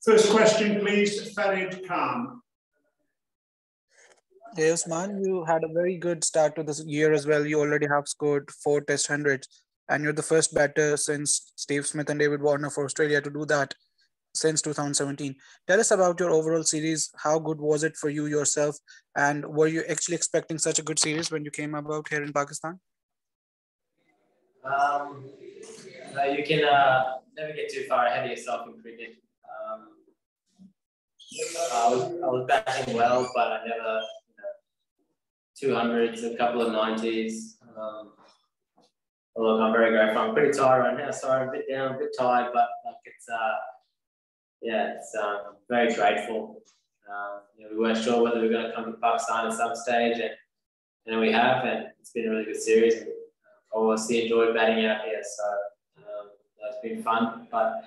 First question, please, Farid Khan. Hey, Usman, you had a very good start to this year as well. You already have scored 4 Test hundreds, and you're the first batter since Steve Smith and David Warner for Australia to do that since 2017. Tell us about your overall series. How good was it for you yourself? And were you actually expecting such a good series when you came about here in Pakistan? You can never get too far ahead of yourself in cricket. I was batting well, but I never, 200s, a couple of 90s. Look, I'm very grateful. I'm pretty tired right now. Sorry, I'm a bit down, a bit tired, but like it's very grateful. We weren't sure whether we were going to come to Pakistan at some stage, and we have, and it's been a really good series. I obviously enjoyed batting out here, so that's been fun. But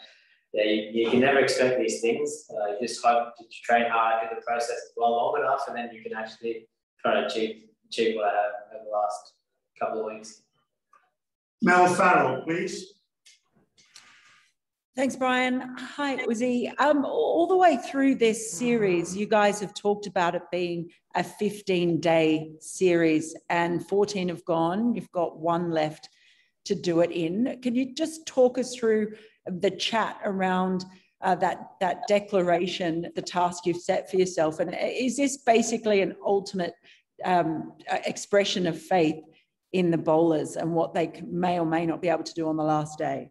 yeah, you can never expect these things. You just hope that you train hard, do the process as well long enough, and then you can actually try to achieve what I have over the last couple of weeks. Mel Farrell, please. Thanks, Brian. Hi, Uzi. All the way through this series, you guys have talked about it being a 15-day series, and 14 have gone. You've got 1 left to do it in. Can you just talk us through the chat around that declaration, the task you've set for yourself? And is this basically an ultimate expression of faith in the bowlers and what they may or may not be able to do on the last day?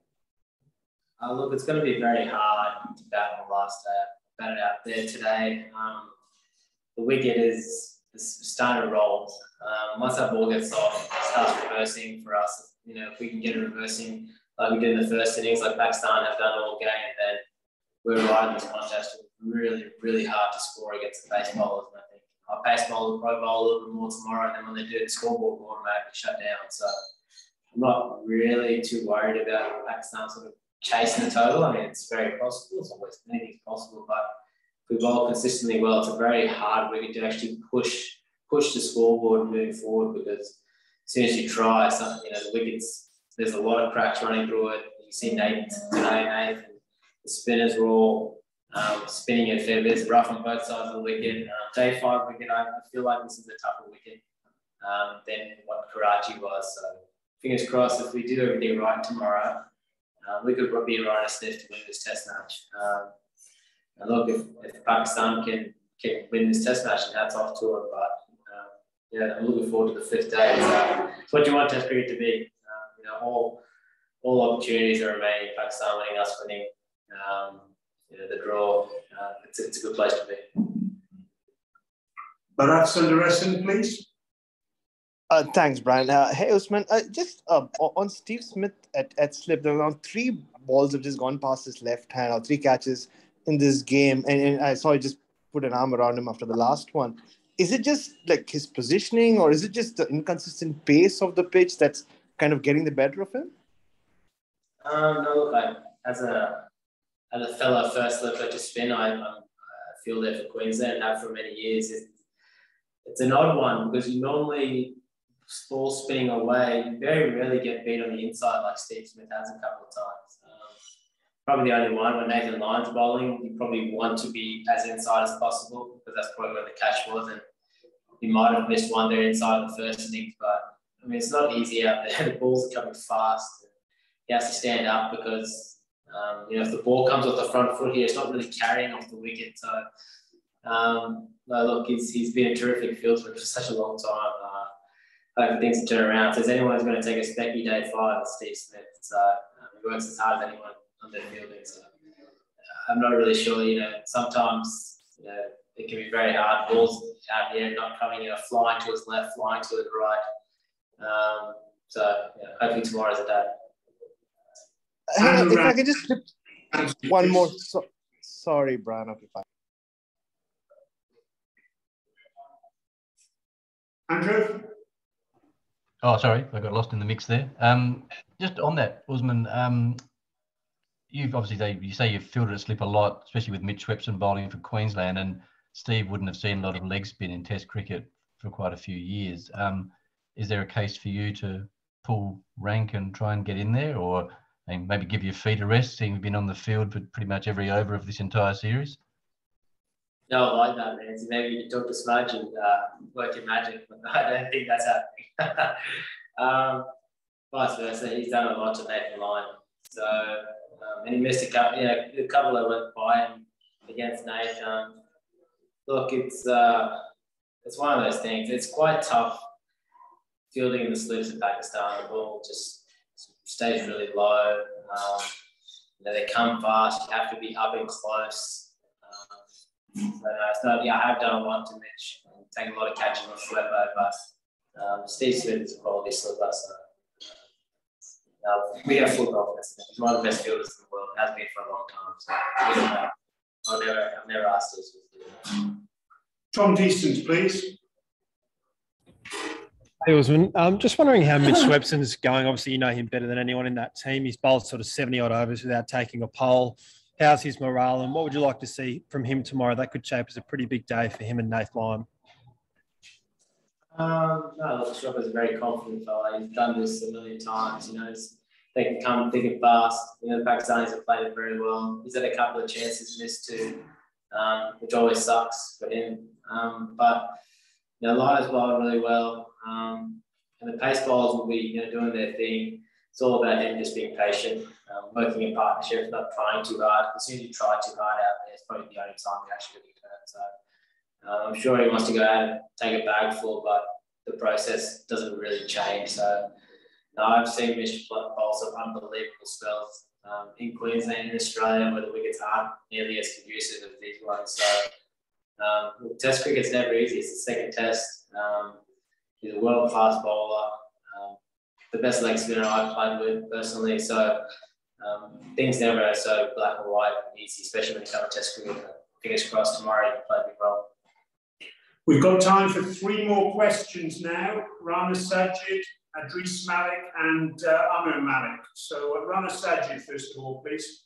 Look, it's going to be very hard to bat on the last day. I batted out there today. The wicket is starting to roll. Once that ball gets off, it starts reversing for us. If we can get it reversing like we did in the first innings, like Pakistan have done all game, then we're right in this contest. It's really, really hard to score against the pace bowlers. And I think our pace bowler will probably bowl a little bit more tomorrow, and then when they do, the scoreboard will automatically shut down. So I'm not really too worried about Pakistan sort of chasing the total. I mean, it's very possible. It's always anything's possible, but if we bowl consistently well, it's a very hard wicket to actually push the scoreboard and move forward, because as soon as you try, the wickets, there's a lot of cracks running through it. You see Nathan today, the spinners were all spinning a fair bit. It's rough on both sides of the wicket. Day 5 wicket, I feel like this is a tougher wicket than what Karachi was. So fingers crossed, if we do everything right tomorrow, we could be right a sniff to win this test match. And look, if Pakistan can win this test match, and that's off to it. But I'm looking forward to the 5th day. It's what you want test cricket to be. All opportunities are remaining. Pakistan winning, us winning. The draw. It's a good place to be. Bharat Sundaresan, please. Thanks, Brian. Hey, Usman, just on Steve Smith at slip, there were around 3 balls have just gone past his left hand, or 3 catches in this game. And I saw he just put an arm around him after the last one. Is it just like his positioning, or is it just the inconsistent pace of the pitch that's kind of getting the better of him? No, look, as a fellow first slipper to spin, I feel there for Queensland and have for many years. It's an odd one, because you normally ball spinning away, you very rarely get beat on the inside like Steve Smith has a couple of times. Probably the only one when Nathan Lyon's bowling, you probably want to be as inside as possible, because that's probably where the catch was, and he might have missed one there inside the first innings. But I mean, it's not easy out there. The balls are coming fast. He has to stand up, because if the ball comes off the front foot here, it's not really carrying off the wicket. So no, look, he's been a terrific fieldsman for such a long time. Hoping things will turn around. So if there's anyone who's going to take a specky day 5, it's Steve Smith. So he works as hard as anyone on their fielding. So I'm not really sure. Sometimes it can be very hard. Balls out here not coming, flying to his left, flying to his right. Hopefully tomorrow's a day. If I could just slip one more. Sorry, Brian. Okay, fine. Andrew? Oh, sorry, I got lost in the mix there. Just on that, Usman, you've obviously, you say you've fielded a slip a lot, especially with Mitch Swepson bowling for Queensland, and Steve wouldn't have seen a lot of leg spin in Test cricket for quite a few years. Is there a case for you to pull rank and try and get in there, or and maybe give your feet a rest, seeing you've been on the field for pretty much every over of this entire series? No, I like that, Nancy. Maybe you can talk to Smudge and work your magic, but I don't think that's happening. Vice versa, he's done a lot to Nathan Lyon. So, and he missed a couple that went by him against Nathan. Look, it's one of those things. It's quite tough fielding the slips in Pakistan. The ball just stays really low. They come fast. You have to be up and close. So I have done a lot to Mitch and taken a lot of catches on Schleppo, but Steve Smith is a quality slipper. So we have full confidence. He's one of the best fielders in the world. Has been for a long time. So I've never asked Steve Smith. Tom Decent, please. Hey, Usman. I'm just wondering how Mitch Swepson's going. Obviously, you know him better than anyone in that team. He's bowled sort of 70-odd overs without taking a pole. How's his morale, and what would you like to see from him tomorrow? That could shape as a pretty big day for him and Nath Lyon. No, look, Schlepper's a very confident fella. He's done this a million times. You know, they can come thick and fast. You know, the Pakistanis have played it very well. He's had a couple of chances missed too, which always sucks for him. But you know, Lyon's bowled really well, and the pace bowlers will be doing their thing. It's all about him just being patient, working in partnership, not trying too hard. As soon as you try too hard out there, it's probably the only time you actually get hurt. So I'm sure he wants to go out and take a bag full, but the process doesn't really change. So I've seen Mitch bowl some unbelievable spells in Queensland and Australia where the wickets aren't nearly as conducive as these ones. So Test cricket's never easy. It's the second test. He's a world-class bowler. The best leg spinner I've played with personally. So things never are so black and white and easy, especially when you come to Test cricket. Fingers crossed tomorrow you can play a big role. We've got time for 3 more questions now. Rana Sajid, Adris Malik and Amir Malik. So Rana Sajid, first of all, please.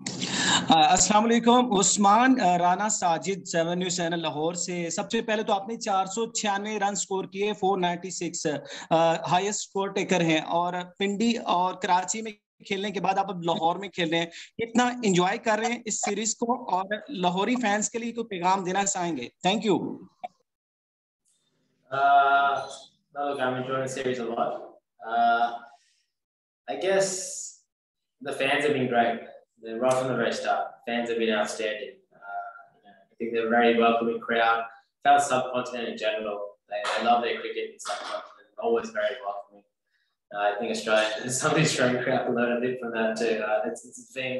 अस्सलाम वालेकुम Usman Rana Sajid 7 news channel Lahore से। सबसे पहले तो आपने 496 run score किए, 496 highest score taker हैं, और पिंडी और कराची में खेलने के बाद आप अब लाहौर में खेल रहे हैं। कितना एंजॉय कर रहे हैं इस सीरीज को, और लाहौरी फैंस के लिए कोई पैगाम देना चाहेंगे? Thank you. Look, I'm enjoying the series a lot. I guess the fans have been great. They're right from the very start. Fans have been outstanding. I think they're a very welcoming crowd. Found subcontinent in general. They love their cricket in subcontinent. Always very welcoming. I think some of the Australian crowd will learn a bit from that too. It's a thing.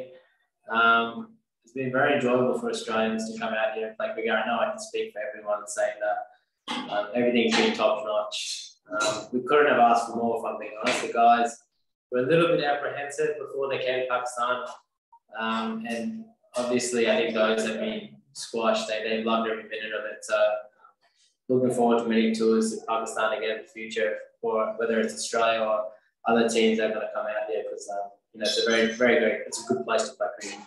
It's been very enjoyable for Australians to come out here and play cricket. I know I can speak for everyone saying that. Everything's been top notch. We couldn't have asked for more, if I'm being honest. The guys were a little bit apprehensive before they came to Pakistan. And obviously, I think those have been squashed. They've loved every minute of it. So, looking forward to many tours to Pakistan again in the future, or whether it's Australia or other teams that are going to come out there, because it's a very, very great. It's a good place to play cricket.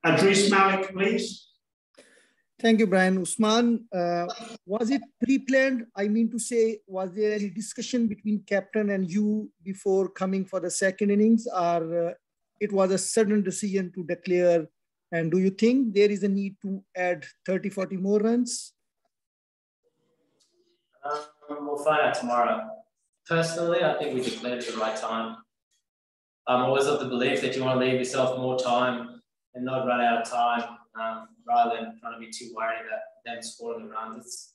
Adris Malik, please. Thank you, Brian. Usman, was it pre-planned? I mean to say, was there any discussion between captain and you before coming for the second innings, or it was a sudden decision to declare? And do you think there is a need to add 30, 40 more runs? We'll find out tomorrow. Personally, I think we declared at the right time. I'm always of the belief that you want to leave yourself more time and not run out of time, rather than trying to be too worried about them scoring the runs.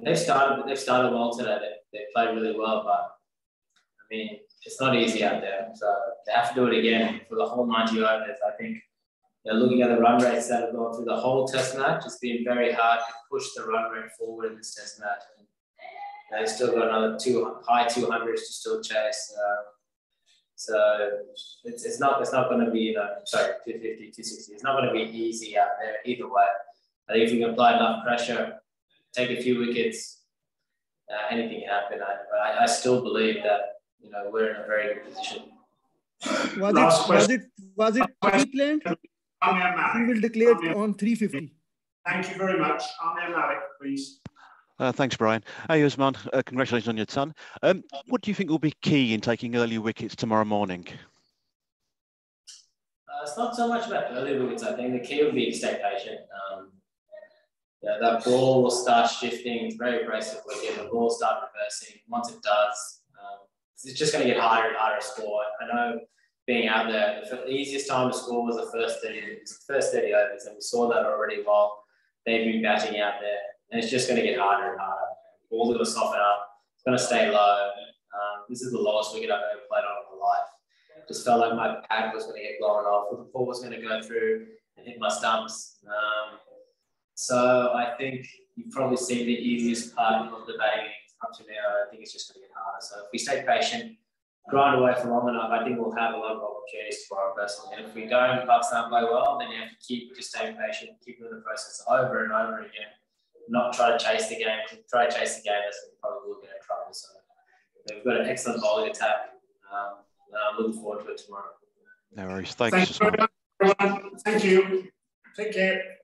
They've started well today. They played really well, but I mean, it's not easy out there. So they have to do it again for the whole 90 overs. I think looking at the run rates that have gone through the whole test match, it's been very hard to push the run rate forward in this test match. And they've still got another high 200s to still chase. So it's not going to be 250, 260. It's not going to be easy out there either way. I think if you can apply enough pressure, take a few wickets, anything can happen. I still believe that we're in a very good position. Was it pre-planned? We will declare it on 350. Thank you very much. Amir Malik, please. Thanks, Brian. Hey, Usman, congratulations on your son. What do you think will be key in taking early wickets tomorrow morning? It's not so much about early wickets. I think the key would be to stay patient. That ball will start shifting. It's very abrasive wicket. The ball will start reversing. Once it does, it's just going to get harder and harder to score. I know being out there, the easiest time to score was the first 30 overs, and we saw that already while they've been batting out there. And it's just going to get harder and harder. The ball's going to soften up. It's going to stay low. This is the lowest wicket I've ever played on in my life. Just felt like my pad was going to get blown off, or the ball was going to go through and hit my stumps. So I think you've probably seen the easiest part of the batting up to now. I think it's just going to get harder. So if we stay patient, grind away for long enough, I think we'll have a lot of opportunities tomorrow personally. And if we don't, Pakistan play well, then you have to keep just staying patient, keep doing the process over and over again. Not try to chase the game. If you try to chase the game, that's when you probably will get in trouble. So we've got an excellent bowling attack. And I'm looking forward to it tomorrow. No worries. Thanks. Thank you. Take care.